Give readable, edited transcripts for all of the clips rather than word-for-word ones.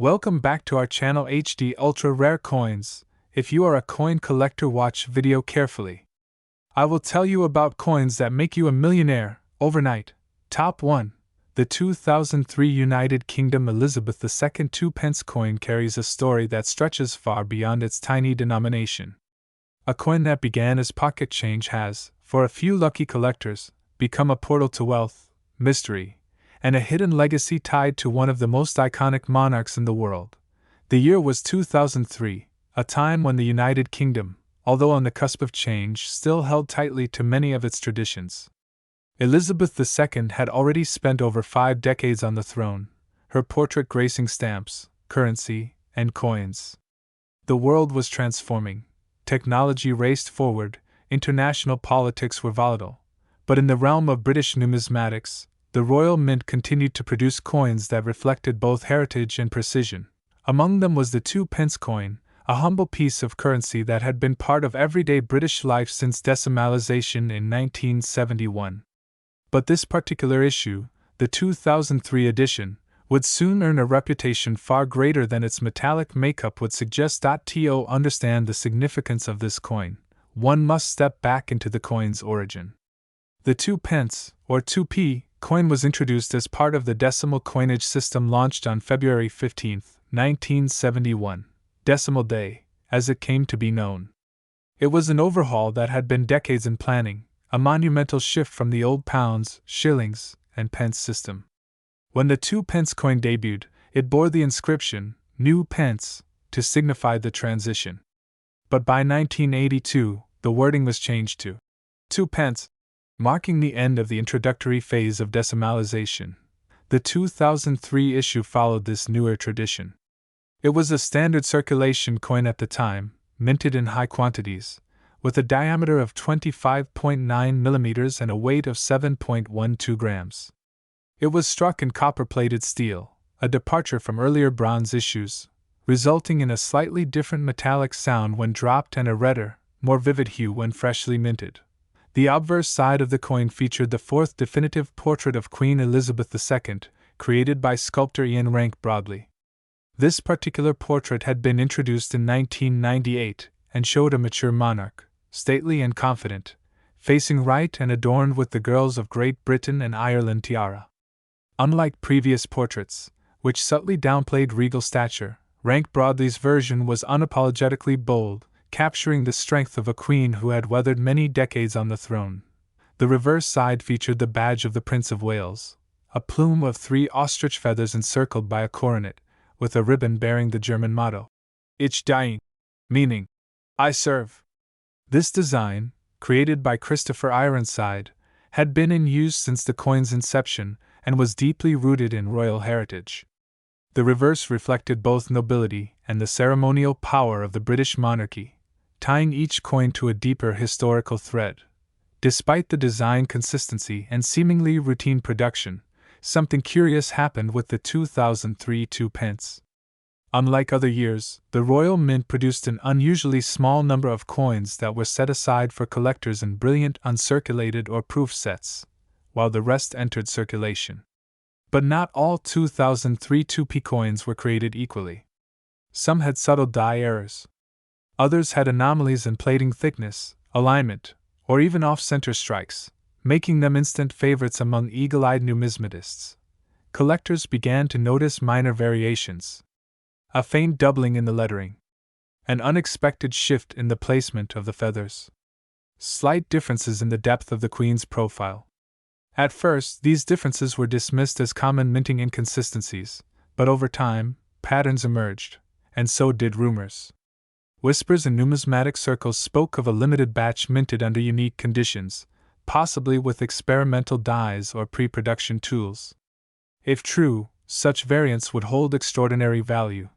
Welcome back to our channel HD Ultra Rare Coins. If you are a coin collector, watch video carefully. I will tell you about coins that make you a millionaire overnight. Top 1. The 2003 United Kingdom Elizabeth II 2p coin carries a story that stretches far beyond its tiny denomination. A coin that began as pocket change has, for a few lucky collectors, become a portal to wealth, mystery, and a hidden legacy tied to one of the most iconic monarchs in the world. The year was 2003, a time when the United Kingdom, although on the cusp of change, still held tightly to many of its traditions. Elizabeth II had already spent over 5 decades on the throne, her portrait gracing stamps, currency, and coins. The world was transforming, technology raced forward, international politics were volatile, but in the realm of British numismatics, the Royal Mint continued to produce coins that reflected both heritage and precision. Among them was the 2p coin, a humble piece of currency that had been part of everyday British life since decimalisation in 1971. But this particular issue, the 2003 edition, would soon earn a reputation far greater than its metallic makeup would suggest. To understand the significance of this coin, one must step back into the coin's origin. The 2p, or 2p, coin was introduced as part of the decimal coinage system launched on February 15, 1971, Decimal Day, as it came to be known. It was an overhaul that had been decades in planning, a monumental shift from the old pounds, shillings, and pence system. When the 2p coin debuted, it bore the inscription, New Pence, to signify the transition. But by 1982, the wording was changed to 2p, marking the end of the introductory phase of decimalisation. The 2003 issue followed this newer tradition. It was a standard circulation coin at the time, minted in high quantities, with a diameter of 25.9 mm and a weight of 7.12 grams. It was struck in copper-plated steel, a departure from earlier bronze issues, resulting in a slightly different metallic sound when dropped and a redder, more vivid hue when freshly minted. The obverse side of the coin featured the fourth definitive portrait of Queen Elizabeth II, created by sculptor Ian Rank Broadley. This particular portrait had been introduced in 1998 and showed a mature monarch, stately and confident, facing right and adorned with the girls of Great Britain and Ireland tiara. Unlike previous portraits, which subtly downplayed regal stature, Rank Broadley's version was unapologetically bold, capturing the strength of a queen who had weathered many decades on the throne. The reverse side featured the badge of the Prince of Wales, a plume of 3 ostrich feathers encircled by a coronet, with a ribbon bearing the German motto, Ich diene, meaning, I serve. This design, created by Christopher Ironside, had been in use since the coin's inception and was deeply rooted in royal heritage. The reverse reflected both nobility and the ceremonial power of the British monarchy, tying each coin to a deeper historical thread. Despite the design consistency and seemingly routine production, something curious happened with the 2003 2p. Unlike other years, the Royal Mint produced an unusually small number of coins that were set aside for collectors in brilliant uncirculated or proof sets, while the rest entered circulation. But not all 2003 2p coins were created equally. Some had subtle die errors. Others had anomalies in plating thickness, alignment, or even off-center strikes, making them instant favorites among eagle-eyed numismatists. Collectors began to notice minor variations. A faint doubling in the lettering. An unexpected shift in the placement of the feathers. Slight differences in the depth of the Queen's profile. At first, these differences were dismissed as common minting inconsistencies, but over time, patterns emerged, and so did rumors. Whispers in numismatic circles spoke of a limited batch minted under unique conditions, possibly with experimental dyes or pre-production tools. If true, such variants would hold extraordinary value.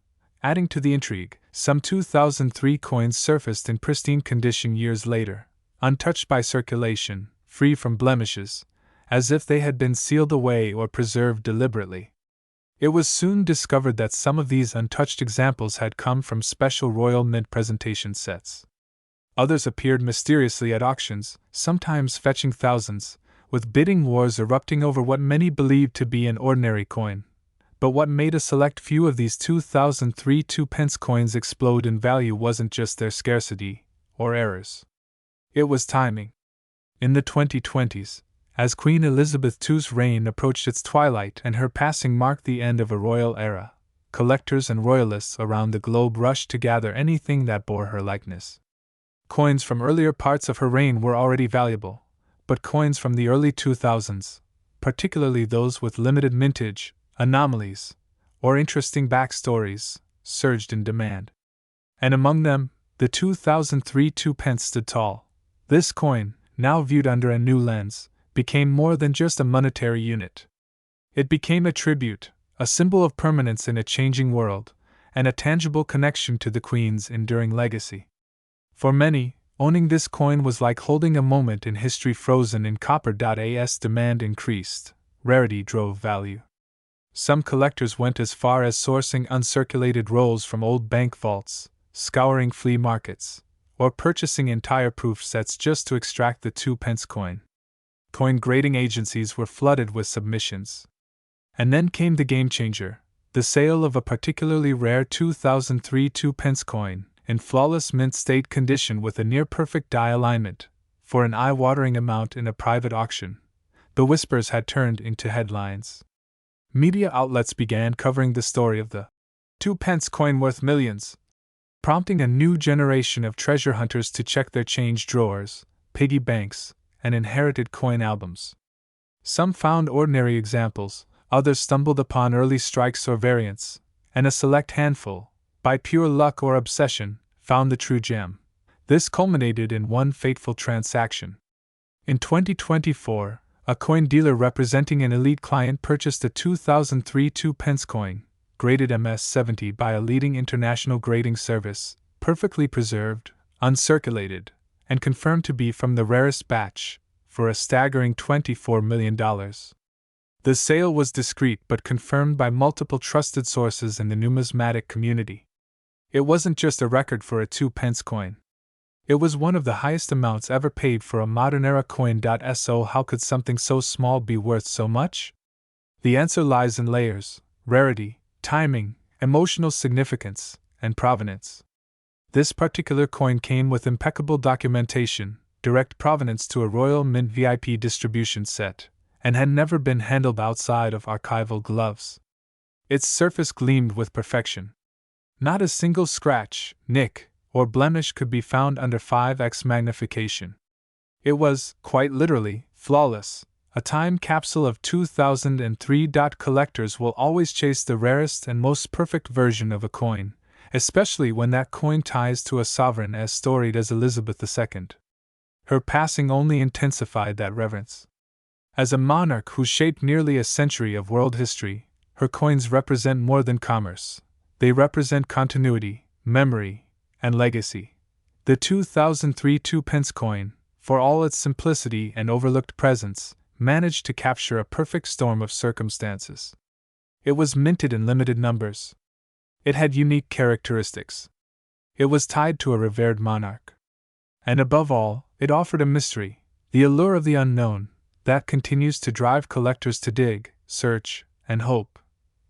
Adding to the intrigue, some 2003 coins surfaced in pristine condition years later, untouched by circulation, free from blemishes, as if they had been sealed away or preserved deliberately. It was soon discovered that some of these untouched examples had come from special Royal Mint presentation sets. Others appeared mysteriously at auctions, sometimes fetching thousands, with bidding wars erupting over what many believed to be an ordinary coin. But what made a select few of these 2003 2-pence coins explode in value wasn't just their scarcity or errors. It was timing. In the 2020s, as Queen Elizabeth II's reign approached its twilight and her passing marked the end of a royal era, collectors and royalists around the globe rushed to gather anything that bore her likeness. Coins from earlier parts of her reign were already valuable, but coins from the early 2000s, particularly those with limited mintage, anomalies, or interesting backstories, surged in demand. And among them, the 2003 2-pence stood tall. This coin, now viewed under a new lens, became more than just a monetary unit. It became a tribute, a symbol of permanence in a changing world, and a tangible connection to the Queen's enduring legacy. For many, owning this coin was like holding a moment in history frozen in copper. As demand increased, rarity drove value. Some collectors went as far as sourcing uncirculated rolls from old bank vaults, scouring flea markets, or purchasing entire proof sets just to extract the 2-pence coin. Coin grading agencies were flooded with submissions. And then came the game changer, the sale of a particularly rare 2003 2-pence coin, in flawless mint state condition with a near-perfect die alignment, for an eye-watering amount in a private auction. The whispers had turned into headlines. Media outlets began covering the story of the 2-pence coin worth millions, prompting a new generation of treasure hunters to check their change drawers, piggy banks, and inherited coin albums. Some found ordinary examples, others stumbled upon early strikes or variants, and a select handful, by pure luck or obsession, found the true gem. This culminated in one fateful transaction. In 2024, a coin dealer representing an elite client purchased a 2003 2-pence coin, graded MS-70 by a leading international grading service, perfectly preserved, uncirculated, and confirmed to be from the rarest batch, for a staggering $24 million. The sale was discreet but confirmed by multiple trusted sources in the numismatic community. It wasn't just a record for a 2-pence coin. It was one of the highest amounts ever paid for a modern-era coin. So how could something so small be worth so much? The answer lies in layers: rarity, timing, emotional significance, and provenance. This particular coin came with impeccable documentation, direct provenance to a Royal Mint VIP distribution set, and had never been handled outside of archival gloves. Its surface gleamed with perfection. Not a single scratch, nick, or blemish could be found under 5x magnification. It was, quite literally, flawless, a time capsule of 2003. Collectors will always chase the rarest and most perfect version of a coin, especially when that coin ties to a sovereign as storied as Elizabeth II. Her passing only intensified that reverence. As a monarch who shaped nearly a century of world history, her coins represent more than commerce. They represent continuity, memory, and legacy. The 2003 2-pence coin, for all its simplicity and overlooked presence, managed to capture a perfect storm of circumstances. It was minted in limited numbers. It had unique characteristics. It was tied to a revered monarch. And above all, it offered a mystery, the allure of the unknown, that continues to drive collectors to dig, search, and hope.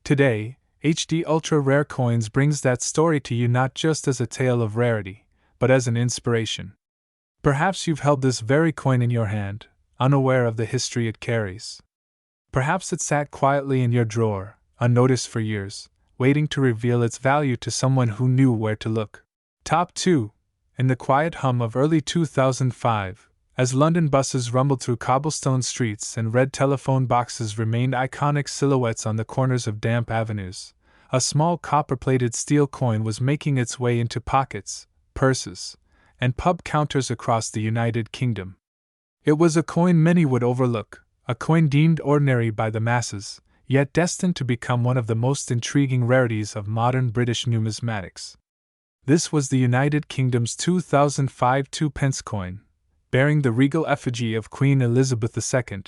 Today, HD Ultra Rare Coins brings that story to you not just as a tale of rarity, but as an inspiration. Perhaps you've held this very coin in your hand, unaware of the history it carries. Perhaps it sat quietly in your drawer, unnoticed for years, waiting to reveal its value to someone who knew where to look. Top 2. In the quiet hum of early 2005, as London buses rumbled through cobblestone streets and red telephone boxes remained iconic silhouettes on the corners of damp avenues, a small copper-plated steel coin was making its way into pockets, purses, and pub counters across the United Kingdom. It was a coin many would overlook, a coin deemed ordinary by the masses, yet destined to become one of the most intriguing rarities of modern British numismatics. This was the United Kingdom's 2005 2-pence coin, bearing the regal effigy of Queen Elizabeth II,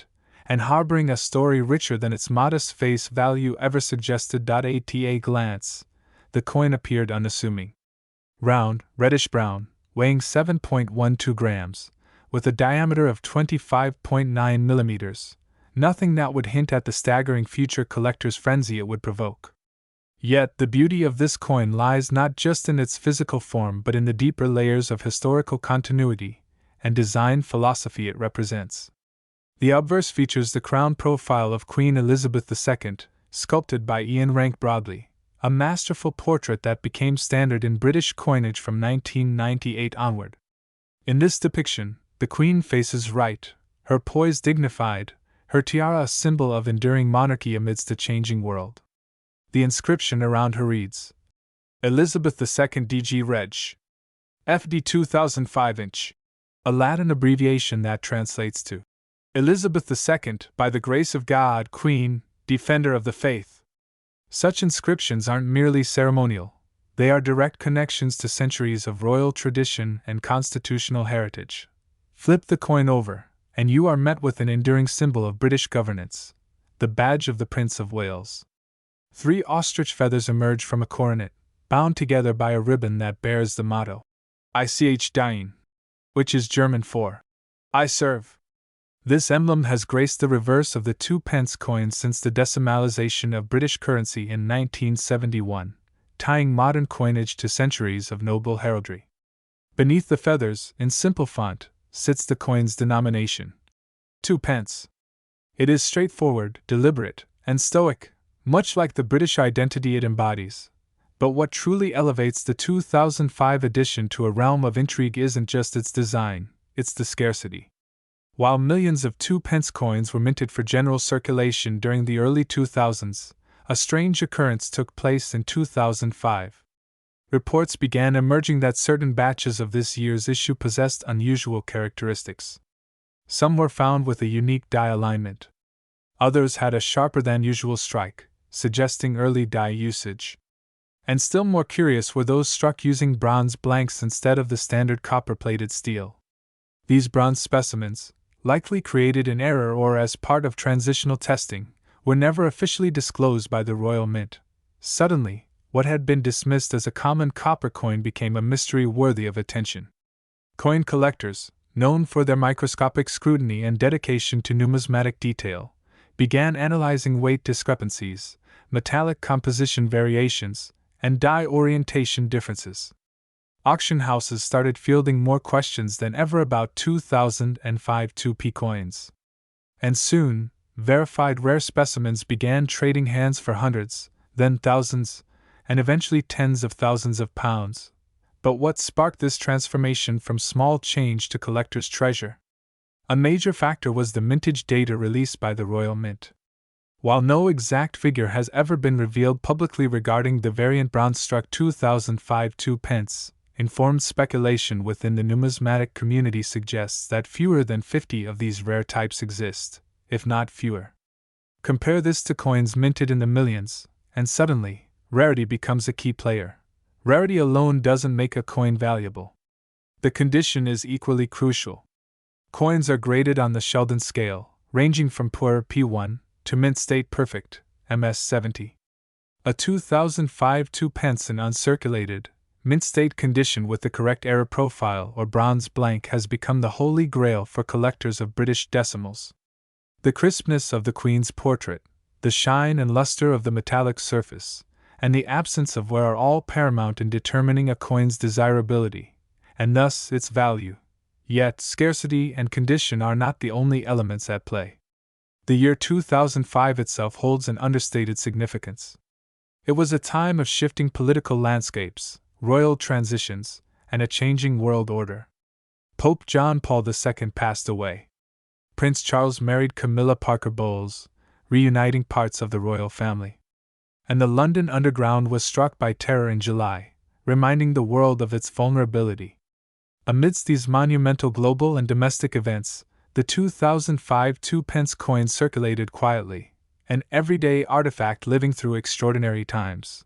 and harboring a story richer than its modest face value ever suggested. At a glance, the coin appeared unassuming. Round, reddish-brown, weighing 7.12 grams, with a diameter of 25.9 millimeters, nothing that would hint at the staggering future collector's frenzy it would provoke. Yet, the beauty of this coin lies not just in its physical form but in the deeper layers of historical continuity and design philosophy it represents. The obverse features the crown profile of Queen Elizabeth II, sculpted by Ian Rank Broadley, a masterful portrait that became standard in British coinage from 1998 onward. In this depiction, the Queen faces right, her poise dignified, her tiara a symbol of enduring monarchy amidst a changing world. The inscription around her reads, Elizabeth II DG Reg. FD 2005 inch. A Latin abbreviation that translates to Elizabeth II, by the grace of God, Queen, Defender of the Faith. Such inscriptions aren't merely ceremonial, they are direct connections to centuries of royal tradition and constitutional heritage. Flip the coin over, and you are met with an enduring symbol of British governance, the badge of the Prince of Wales. 3 ostrich feathers emerge from a coronet, bound together by a ribbon that bears the motto, Ich diene, which is German for I serve. This emblem has graced the reverse of the 2 pence coin since the decimalization of British currency in 1971, tying modern coinage to centuries of noble heraldry. Beneath the feathers, in simple font, sits the coin's denomination, 2 pence. It is straightforward, deliberate, and stoic, much like the British identity it embodies. But what truly elevates the 2005 edition to a realm of intrigue isn't just its design, it's the scarcity. While millions of 2 pence coins were minted for general circulation during the early 2000s, a strange occurrence took place in 2005. Reports began emerging that certain batches of this year's issue possessed unusual characteristics. Some were found with a unique die alignment. Others had a sharper than usual strike, suggesting early die usage. And still more curious were those struck using bronze blanks instead of the standard copper-plated steel. These bronze specimens, likely created in error or as part of transitional testing, were never officially disclosed by the Royal Mint. Suddenly, what had been dismissed as a common copper coin became a mystery worthy of attention. Coin collectors, known for their microscopic scrutiny and dedication to numismatic detail, began analyzing weight discrepancies, metallic composition variations, and die orientation differences. Auction houses started fielding more questions than ever about 2005 2p coins. And soon, verified rare specimens began trading hands for hundreds, then thousands, and eventually tens of thousands of pounds. But what sparked this transformation from small change to collector's treasure? A major factor was the mintage data released by the Royal Mint. While no exact figure has ever been revealed publicly regarding the variant bronze-struck 2005 2 pence, informed speculation within the numismatic community suggests that fewer than 50 of these rare types exist, if not fewer. Compare this to coins minted in the millions, and suddenly, rarity becomes a key player. Rarity alone doesn't make a coin valuable. The condition is equally crucial. Coins are graded on the Sheldon scale, ranging from poor P1 to mint state perfect, MS70. A 2005 2 pence in uncirculated, mint state condition with the correct error profile or bronze blank has become the holy grail for collectors of British decimals. The crispness of the Queen's portrait, the shine and luster of the metallic surface, and the absence of wear are all paramount in determining a coin's desirability, and thus its value. Yet, scarcity and condition are not the only elements at play. The year 2005 itself holds an understated significance. It was a time of shifting political landscapes, royal transitions, and a changing world order. Pope John Paul II passed away. Prince Charles married Camilla Parker Bowles, reuniting parts of the royal family. And the London Underground was struck by terror in July, reminding the world of its vulnerability. Amidst these monumental global and domestic events, the 2005 2 pence coin circulated quietly, an everyday artifact living through extraordinary times.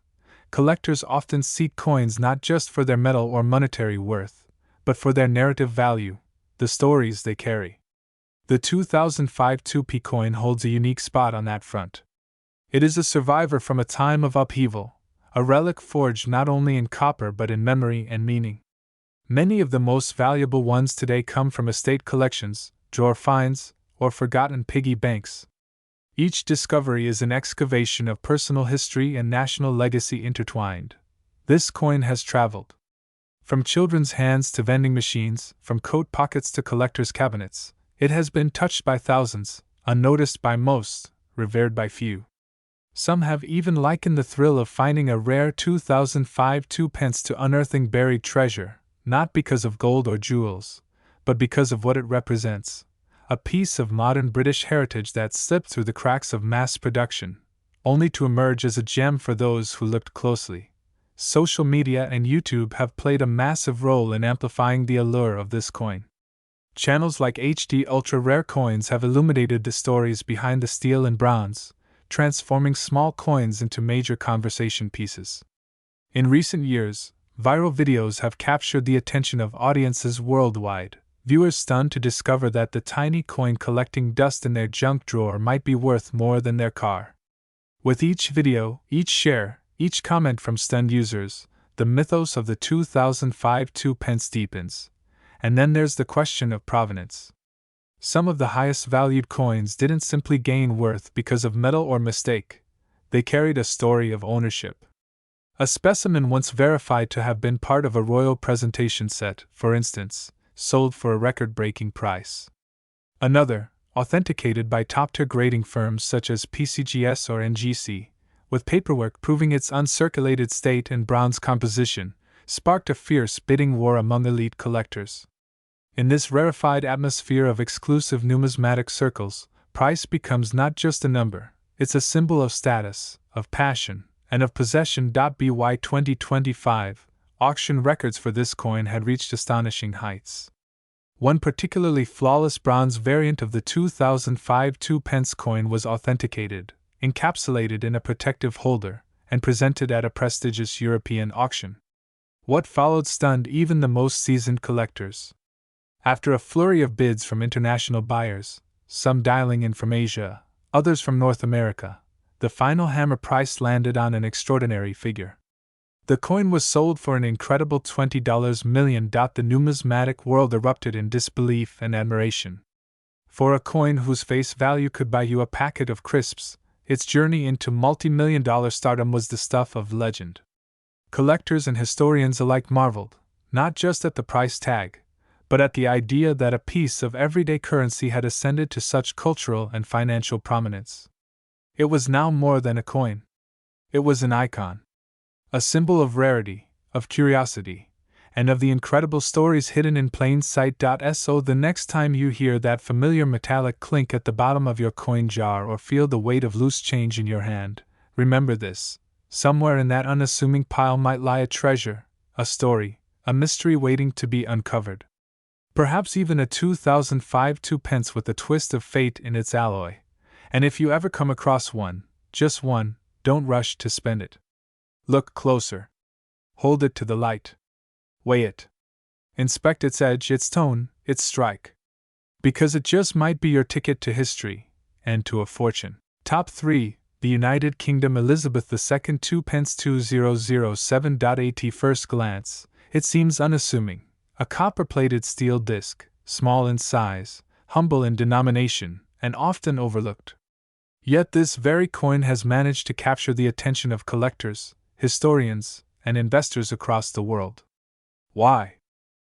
Collectors often seek coins not just for their metal or monetary worth, but for their narrative value, the stories they carry. The 2005 2p coin holds a unique spot on that front. It is a survivor from a time of upheaval, a relic forged not only in copper but in memory and meaning. Many of the most valuable ones today come from estate collections, drawer finds, or forgotten piggy banks, Each discovery is an excavation of personal history and national legacy intertwined. This coin has traveled from children's hands to vending machines, from coat pockets to collectors' cabinets. It has been touched by thousands, unnoticed by most, revered by few. Some have even likened the thrill of finding a rare 2005 2p to unearthing buried treasure, not because of gold or jewels, but because of what it represents: a piece of modern British heritage that slipped through the cracks of mass production, only to emerge as a gem for those who looked closely. Social media and YouTube have played a massive role in amplifying the allure of this coin. Channels like HD Ultra Rare Coins have illuminated the stories behind the steel and bronze, transforming small coins into major conversation pieces. In recent years, viral videos have captured the attention of audiences worldwide, viewers stunned to discover that the tiny coin collecting dust in their junk drawer might be worth more than their car. With each video, each share, each comment from stunned users, the mythos of the 2005 2p deepens. And then there's the question of provenance. Some of the highest valued coins didn't simply gain worth because of metal or mistake, they carried a story of ownership. A specimen once verified to have been part of a royal presentation set, for instance, sold for a record-breaking price. Another, authenticated by top-tier grading firms such as PCGS or NGC, with paperwork proving its uncirculated state and bronze composition, sparked a fierce bidding war among elite collectors. In this rarefied atmosphere of exclusive numismatic circles, price becomes not just a number, it's a symbol of status, of passion, and of possession. By 2025, auction records for this coin had reached astonishing heights. One particularly flawless bronze variant of the 2005 2p coin was authenticated, encapsulated in a protective holder, and presented at a prestigious European auction. What followed stunned even the most seasoned collectors. After a flurry of bids from international buyers, some dialing in from Asia, others from North America, the final hammer price landed on an extraordinary figure. The coin was sold for an incredible $20 million. The numismatic world erupted in disbelief and admiration. For a coin whose face value could buy you a packet of crisps, its journey into multi-million-dollar stardom was the stuff of legend. Collectors and historians alike marveled, not just at the price tag, but at the idea that a piece of everyday currency had ascended to such cultural and financial prominence. It was now more than a coin. It was an icon. A symbol of rarity, of curiosity, and of the incredible stories hidden in plain sight. So the next time you hear that familiar metallic clink at the bottom of your coin jar or feel the weight of loose change in your hand, remember this: somewhere in that unassuming pile might lie a treasure, a story, a mystery waiting to be uncovered. Perhaps even a 2005 2p with a twist of fate in its alloy. And if you ever come across one, just one, don't rush to spend it. Look closer. Hold it to the light. Weigh it. Inspect its edge, its tone, its strike. Because it just might be your ticket to history, and to a fortune. Top 3. The United Kingdom Elizabeth II 2p 2007. At first glance, it seems unassuming. A copper-plated steel disc, small in size, humble in denomination, and often overlooked. Yet this very coin has managed to capture the attention of collectors, historians, and investors across the world. Why?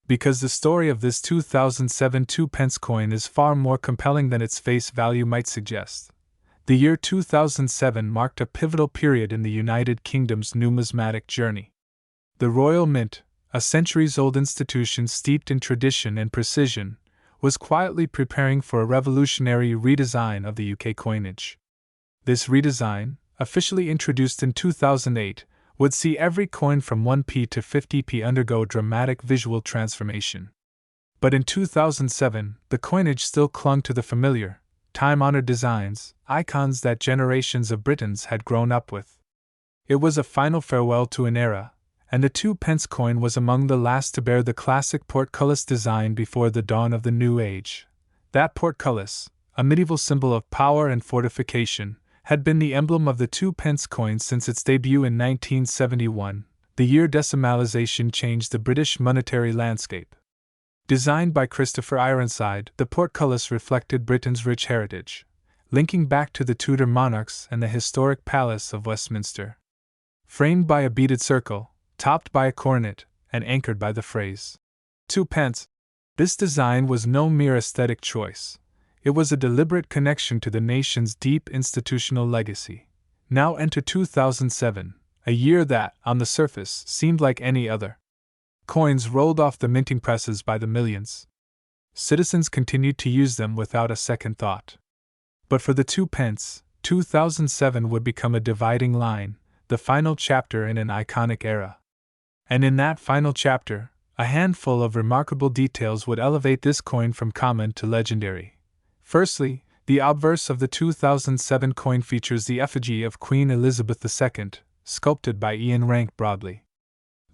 Because the story of this 2007 2p coin is far more compelling than its face value might suggest. The year 2007 marked a pivotal period in the United Kingdom's numismatic journey. The Royal Mint, a centuries-old institution steeped in tradition and precision, was quietly preparing for a revolutionary redesign of the UK coinage. This redesign, officially introduced in 2008, would see every coin from 1p to 50p undergo dramatic visual transformation. But in 2007, the coinage still clung to the familiar, time-honored designs, icons that generations of Britons had grown up with. It was a final farewell to an era, and the 2p coin was among the last to bear the classic portcullis design before the dawn of the New Age. That portcullis, a medieval symbol of power and fortification, had been the emblem of the 2p coin since its debut in 1971, the year decimalization changed the British monetary landscape. Designed by Christopher Ironside, the portcullis reflected Britain's rich heritage, linking back to the Tudor monarchs and the historic Palace of Westminster. Framed by a beaded circle, topped by a coronet, and anchored by the phrase, 2 pence. This design was no mere aesthetic choice. It was a deliberate connection to the nation's deep institutional legacy. Now enter 2007, a year that, on the surface, seemed like any other. Coins rolled off the minting presses by the millions. Citizens continued to use them without a second thought. But for the 2 pence, 2007 would become a dividing line, the final chapter in an iconic era. And in that final chapter, a handful of remarkable details would elevate this coin from common to legendary. Firstly, the obverse of the 2007 coin features the effigy of Queen Elizabeth II, sculpted by Ian Rank Broadley.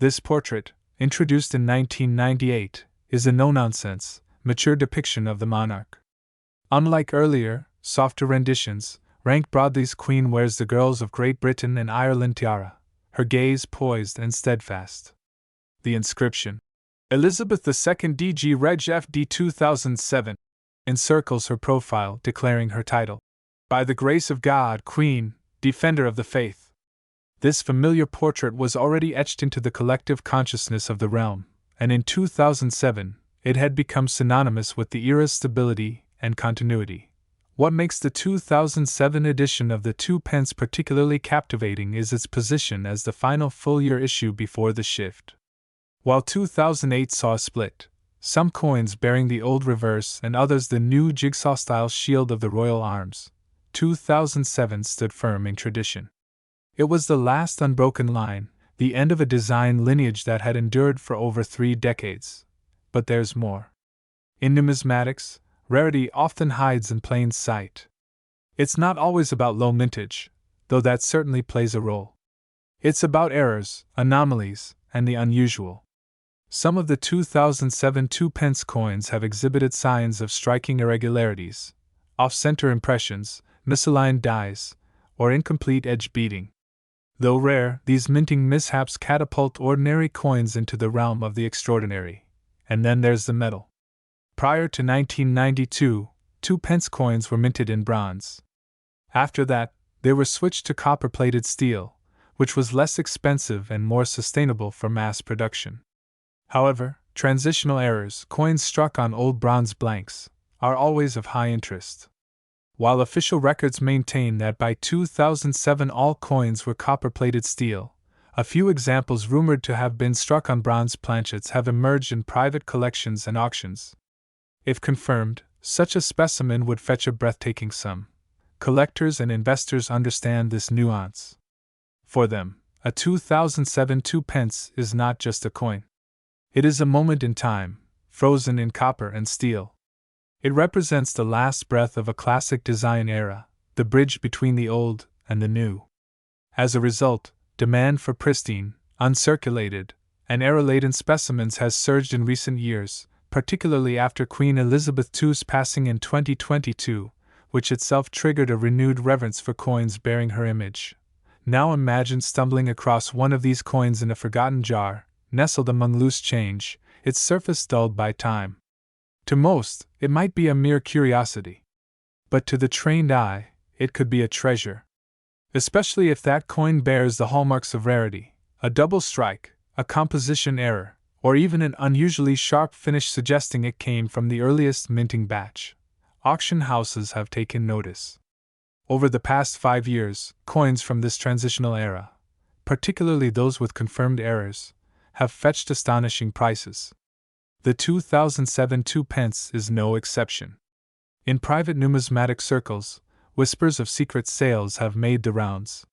This portrait, introduced in 1998, is a no-nonsense, mature depiction of the monarch. Unlike earlier, softer renditions, Rank Broadley's Queen wears the girls of Great Britain and Ireland tiara, her gaze poised and steadfast. The inscription, Elizabeth II DG Reg FD 2007, encircles her profile, declaring her title, By the grace of God, Queen, Defender of the Faith. This familiar portrait was already etched into the collective consciousness of the realm, and in 2007, it had become synonymous with the era's stability and continuity. What makes the 2007 edition of the 2 pence particularly captivating is its position as the final full-year issue before the shift. While 2008 saw a split, some coins bearing the old reverse and others the new jigsaw-style shield of the royal arms, 2007 stood firm in tradition. It was the last unbroken line, the end of a design lineage that had endured for over 3 decades. But there's more. In numismatics, rarity often hides in plain sight. It's not always about low mintage, though that certainly plays a role. It's about errors, anomalies, and the unusual. Some of the 2007 2 pence coins have exhibited signs of striking irregularities, off-center impressions, misaligned dies, or incomplete edge beading. Though rare, these minting mishaps catapult ordinary coins into the realm of the extraordinary. And then there's the metal. Prior to 1992, 2 pence coins were minted in bronze. After that, they were switched to copper-plated steel, which was less expensive and more sustainable for mass production. However, transitional errors, coins struck on old bronze blanks, are always of high interest. While official records maintain that by 2007 all coins were copper-plated steel, a few examples rumored to have been struck on bronze planchets have emerged in private collections and auctions. If confirmed, such a specimen would fetch a breathtaking sum. Collectors and investors understand this nuance. For them, a 2007 2 pence is not just a coin. It is a moment in time, frozen in copper and steel. It represents the last breath of a classic design era, the bridge between the old and the new. As a result, demand for pristine, uncirculated, and era-laden specimens has surged in recent years, particularly after Queen Elizabeth II's passing in 2022, which itself triggered a renewed reverence for coins bearing her image. Now imagine stumbling across one of these coins in a forgotten jar, nestled among loose change, its surface dulled by time. To most, it might be a mere curiosity. But to the trained eye, it could be a treasure. Especially if that coin bears the hallmarks of rarity, a double strike, a composition error, or even an unusually sharp finish suggesting it came from the earliest minting batch. Auction houses have taken notice. Over the past 5 years, coins from this transitional era, particularly those with confirmed errors, have fetched astonishing prices. The 2007 2 pence is no exception. In private numismatic circles, whispers of secret sales have made the rounds.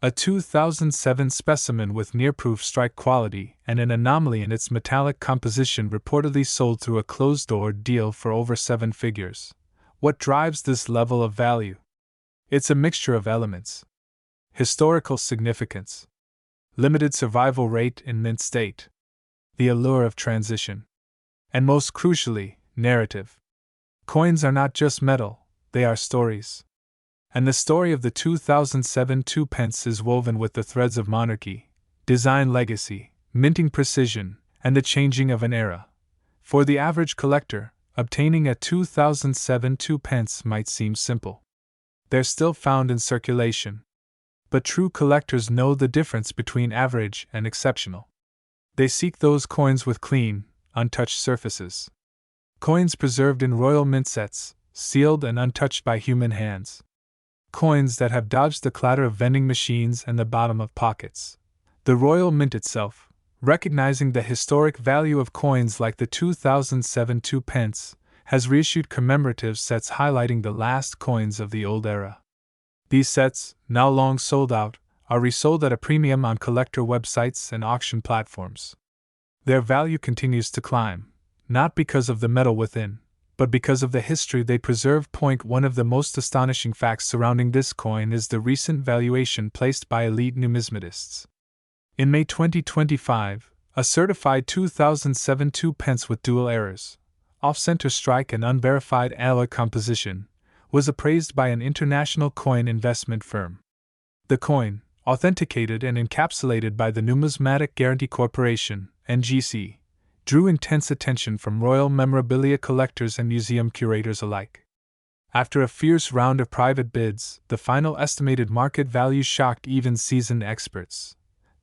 A 2007 specimen with near-proof strike quality and an anomaly in its metallic composition reportedly sold through a closed-door deal for over 7 figures. What drives this level of value? It's a mixture of elements. Historical significance. Limited survival rate in mint state. The allure of transition. And most crucially, narrative. Coins are not just metal, they are stories. And the story of the 2007 2 pence is woven with the threads of monarchy, design legacy, minting precision, and the changing of an era. For the average collector, obtaining a 2007 2 pence might seem simple. They're still found in circulation. But true collectors know the difference between average and exceptional. They seek those coins with clean, untouched surfaces. Coins preserved in royal mint sets, sealed and untouched by human hands. Coins that have dodged the clatter of vending machines and the bottom of pockets. The royal mint itself, recognizing the historic value of coins like the 2007 2 pence, has reissued commemorative sets highlighting the last coins of the old era. These sets, now long sold out, are resold at a premium on collector websites and auction platforms. Their value continues to climb, not because of the metal within, but because of the history they preserve. One of the most astonishing facts surrounding this coin is the recent valuation placed by elite numismatists. In May 2025, a certified 2007 2 pence with dual errors, off-center strike and unverified alloy composition, was appraised by an international coin investment firm. The coin, authenticated and encapsulated by the Numismatic Guarantee Corporation, NGC, drew intense attention from royal memorabilia collectors and museum curators alike. After a fierce round of private bids, the final estimated market value shocked even seasoned experts.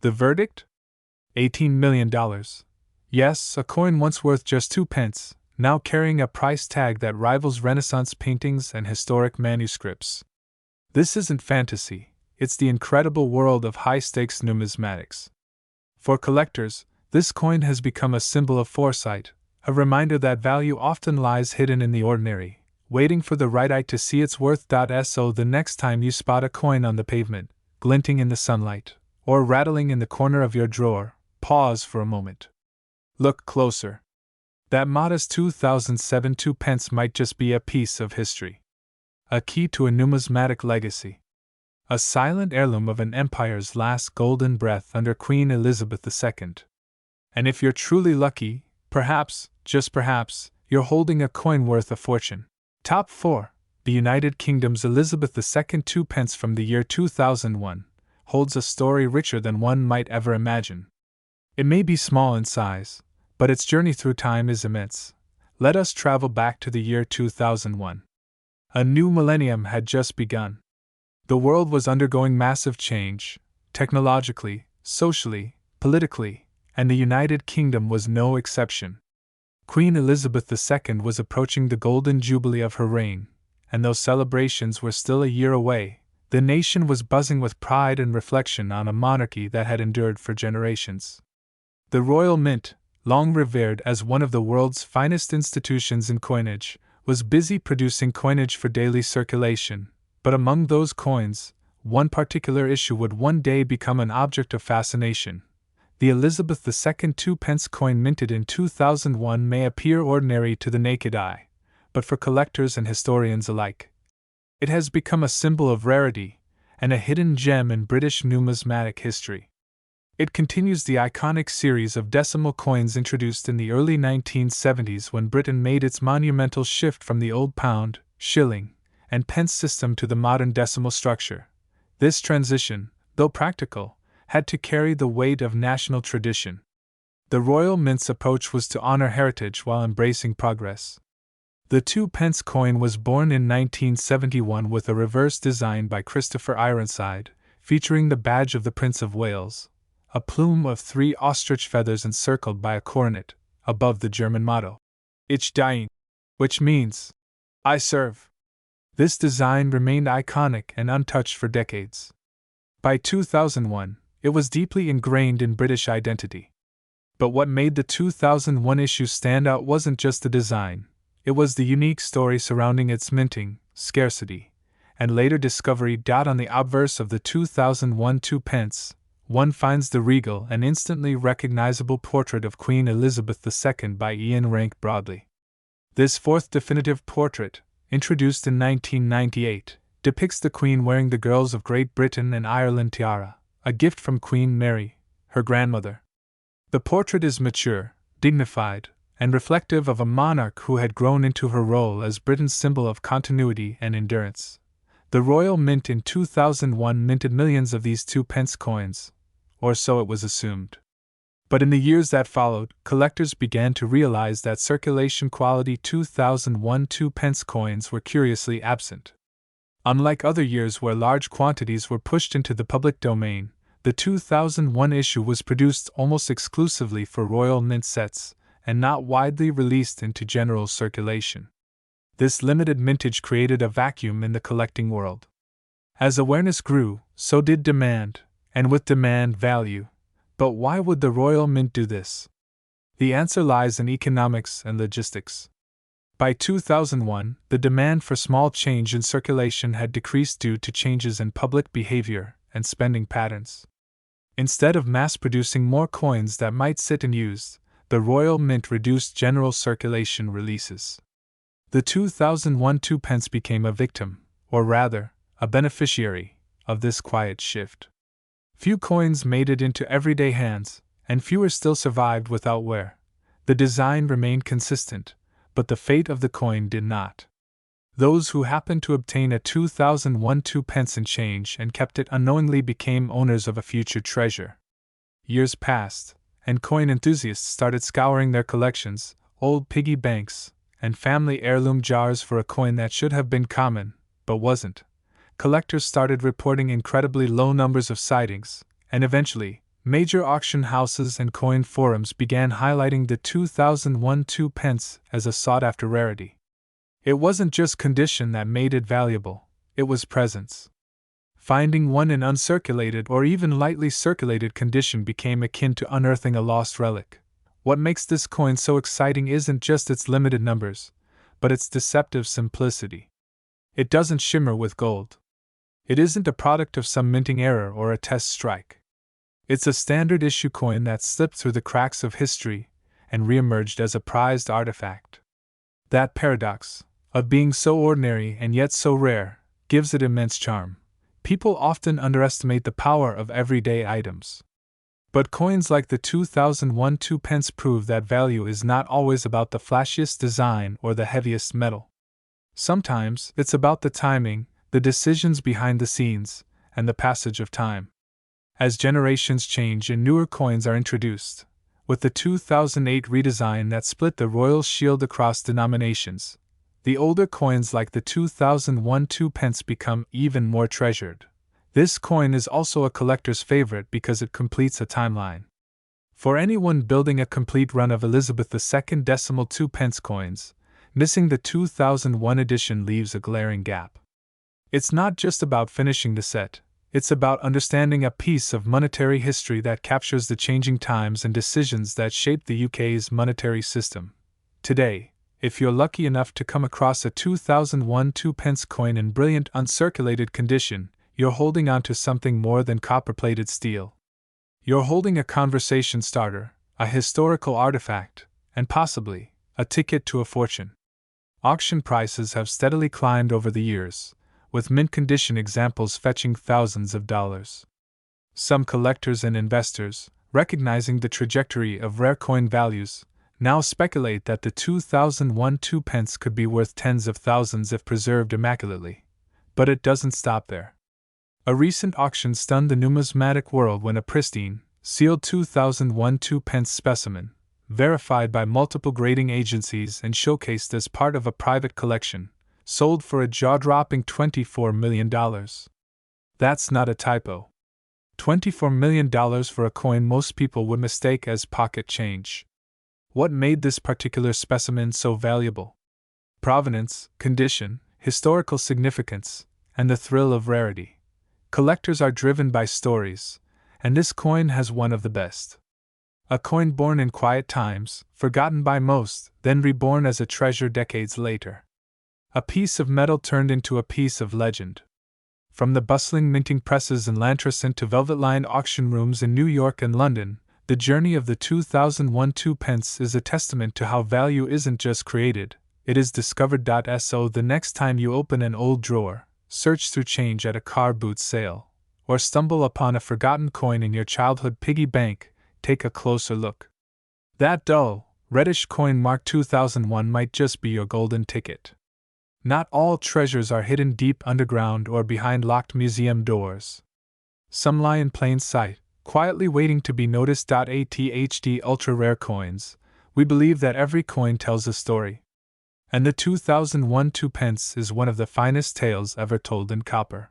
The verdict? $18 million. Yes, a coin once worth just 2 pence, now carrying a price tag that rivals Renaissance paintings and historic manuscripts. This isn't fantasy, it's the incredible world of high-stakes numismatics. For collectors, this coin has become a symbol of foresight, a reminder that value often lies hidden in the ordinary, waiting for the right eye to see its worth. So the next time you spot a coin on the pavement, glinting in the sunlight, or rattling in the corner of your drawer, pause for a moment. Look closer. That modest 2007 2 pence might just be a piece of history. A key to a numismatic legacy. A silent heirloom of an empire's last golden breath under Queen Elizabeth II. And if you're truly lucky, perhaps, just perhaps, you're holding a coin worth a fortune. Top 4. The United Kingdom's Elizabeth II 2 pence from the year 2001 holds a story richer than one might ever imagine. It may be small in size, but its journey through time is immense. Let us travel back to the year 2001. A new millennium had just begun. The world was undergoing massive change, technologically, socially, politically, and the United Kingdom was no exception. Queen Elizabeth II was approaching the golden jubilee of her reign, and though celebrations were still a year away, the nation was buzzing with pride and reflection on a monarchy that had endured for generations. The Royal Mint, long revered as one of the world's finest institutions in coinage, was busy producing coinage for daily circulation, but among those coins, one particular issue would one day become an object of fascination. The Elizabeth II 2 pence coin minted in 2001 may appear ordinary to the naked eye, but for collectors and historians alike, it has become a symbol of rarity and a hidden gem in British numismatic history. It continues the iconic series of decimal coins introduced in the early 1970s when Britain made its monumental shift from the old pound, shilling, and pence system to the modern decimal structure. This transition, though practical, had to carry the weight of national tradition. The Royal Mint's approach was to honor heritage while embracing progress. The 2 pence coin was born in 1971 with a reverse design by Christopher Ironside, featuring the badge of the Prince of Wales, a plume of 3 ostrich feathers encircled by a coronet, above the German motto, Ich diene, which means, I serve. This design remained iconic and untouched for decades. By 2001, it was deeply ingrained in British identity. But what made the 2001 issue stand out wasn't just the design, it was the unique story surrounding its minting, scarcity, and later discovery. On the obverse of the 2001 2 pence, one finds the regal and instantly recognizable portrait of Queen Elizabeth II by Ian Rank Broadley. This fourth definitive portrait, introduced in 1998, depicts the Queen wearing the Girls of Great Britain and Ireland tiara, a gift from Queen Mary, her grandmother. The portrait is mature, dignified, and reflective of a monarch who had grown into her role as Britain's symbol of continuity and endurance. The Royal Mint in 2001 minted millions of these 2 pence coins, or so it was assumed. But in the years that followed, collectors began to realize that circulation quality 2001 2 pence coins were curiously absent. Unlike other years where large quantities were pushed into the public domain, the 2001 issue was produced almost exclusively for Royal Mint sets and not widely released into general circulation. This limited mintage created a vacuum in the collecting world. As awareness grew, so did demand, and with demand, value. But why would the Royal Mint do this? The answer lies in economics and logistics. By 2001, the demand for small change in circulation had decreased due to changes in public behavior and spending patterns. Instead of mass-producing more coins that might sit unused, the Royal Mint reduced general circulation releases. The 2001 2p became a victim, or rather, a beneficiary, of this quiet shift. Few coins made it into everyday hands, and fewer still survived without wear. The design remained consistent, but the fate of the coin did not. Those who happened to obtain a 2001 2p in change and kept it unknowingly became owners of a future treasure. Years passed, and coin enthusiasts started scouring their collections, old piggy banks, and family heirloom jars for a coin that should have been common, but wasn't. Collectors started reporting incredibly low numbers of sightings, and eventually, major auction houses and coin forums began highlighting the 2001 2p as a sought-after rarity. It wasn't just condition that made it valuable, it was presence. Finding one in uncirculated or even lightly circulated condition became akin to unearthing a lost relic. What makes this coin so exciting isn't just its limited numbers, but its deceptive simplicity. It doesn't shimmer with gold. It isn't a product of some minting error or a test strike. It's a standard issue coin that slipped through the cracks of history and reemerged as a prized artifact. That paradox, of being so ordinary and yet so rare, gives it immense charm. People often underestimate the power of everyday items. But coins like the 2001 2p prove that value is not always about the flashiest design or the heaviest metal. Sometimes it's about the timing, the decisions behind the scenes, and the passage of time. As generations change and newer coins are introduced, with the 2008 redesign that split the royal shield across denominations, the older coins like the 2001 2p become even more treasured. This coin is also a collector's favorite because it completes a timeline. For anyone building a complete run of Elizabeth II decimal 2p coins, missing the 2001 edition leaves a glaring gap. It's not just about finishing the set, it's about understanding a piece of monetary history that captures the changing times and decisions that shaped the UK's monetary system. Today, if you're lucky enough to come across a 2001 2p coin in brilliant uncirculated condition, you're holding on to something more than copper-plated steel. You're holding a conversation starter, a historical artifact, and possibly a ticket to a fortune. Auction prices have steadily climbed over the years, with mint-condition examples fetching thousands of dollars. Some collectors and investors, recognizing the trajectory of rare coin values, now speculate that the 2001 2p could be worth tens of thousands if preserved immaculately. But it doesn't stop there. A recent auction stunned the numismatic world when a pristine, sealed 2001 2p specimen, verified by multiple grading agencies and showcased as part of a private collection, sold for a jaw-dropping $24 million. That's not a typo. $24 million for a coin most people would mistake as pocket change. What made this particular specimen so valuable? Provenance, condition, historical significance, and the thrill of rarity. Collectors are driven by stories, and this coin has one of the best. A coin born in quiet times, forgotten by most, then reborn as a treasure decades later. A piece of metal turned into a piece of legend. From the bustling minting presses in Lantricent to velvet-lined auction rooms in New York and London, the journey of the 2001 2p is a testament to how value isn't just created, it is discovered. So the next time you open an old drawer, search through change at a car boot sale, or stumble upon a forgotten coin in your childhood piggy bank, take a closer look. That dull, reddish coin marked 2001 might just be your golden ticket. Not all treasures are hidden deep underground or behind locked museum doors. Some lie in plain sight, quietly waiting to be noticed. ATHD ultra rare coins. We believe that every coin tells a story. And the 2001 2 pence is one of the finest tales ever told in copper.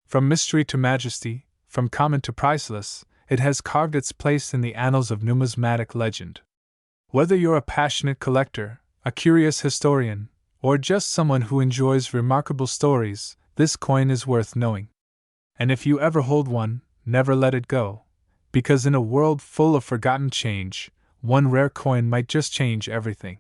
From mystery to majesty, from common to priceless, it has carved its place in the annals of numismatic legend. Whether you're a passionate collector, a curious historian, or just someone who enjoys remarkable stories, this coin is worth knowing. And if you ever hold one, never let it go, because in a world full of forgotten change, one rare coin might just change everything.